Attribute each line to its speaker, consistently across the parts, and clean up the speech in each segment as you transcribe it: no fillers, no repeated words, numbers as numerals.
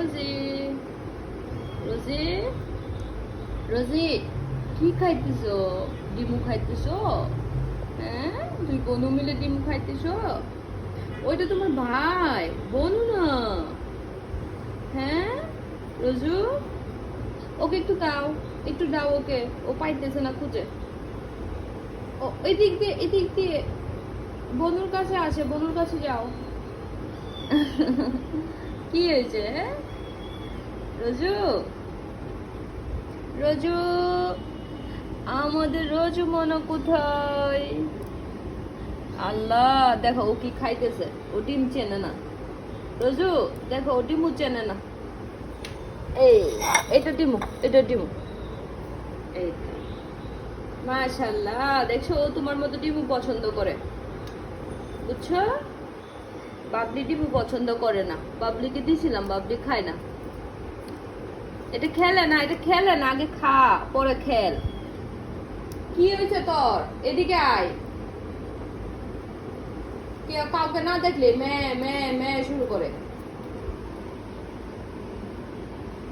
Speaker 1: রোজি রোজি রোজি কি খাইতেছো? ডিমু খাইতেছো? হ্যাঁ, দুই বোনু মিলে ডিম খাইতেছো? ওইটা তোমার ভাই, বোনু না। হ্যাঁ রোজু, ওকে একটু দাও ওকে, ও পাইতেছে না খুঁজে। ও এদিক দিয়ে বনুর কাছে আসে, বনুর কাছে যাও। কি হয়েছে রোজু? রোজু, আমাদের রোজু মনে কোথায়? আল্লাহ, দেখো ও কি খাইতেছে, ও ডিম চেনে না। রোজু দেখো, ও ডিমু চেনে না। এই, এটা ডিমু। এই তো। মাশাআল্লাহ, দেখছো ও তোমার মতো ডিমু পছন্দ করে, বুঝছো? বাবলি ডিমু পছন্দ করে না, বাবলিকে দিছিলাম, বাবলি খায় না। এটা খেলে না, আগে খা পরে খেল। কি হয়েছে তোর? এদিকে আয়। কাউকে না দেখলে মে মে মে শুরু করে।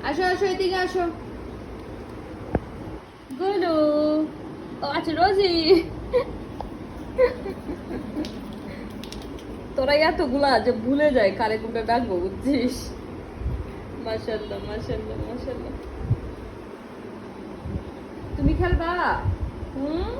Speaker 1: আসো আসো, এদিকে আসো। গুলু, ও আচ্ছা রোজি। তোরা এতগুলা যে ভুলে যায় কারে কোনটা ডাকবো, বুঝছিস? মাশাআল্লাহ মাশাআল্লাহ মাশাআল্লাহ। তুমি খেলবা? হুম।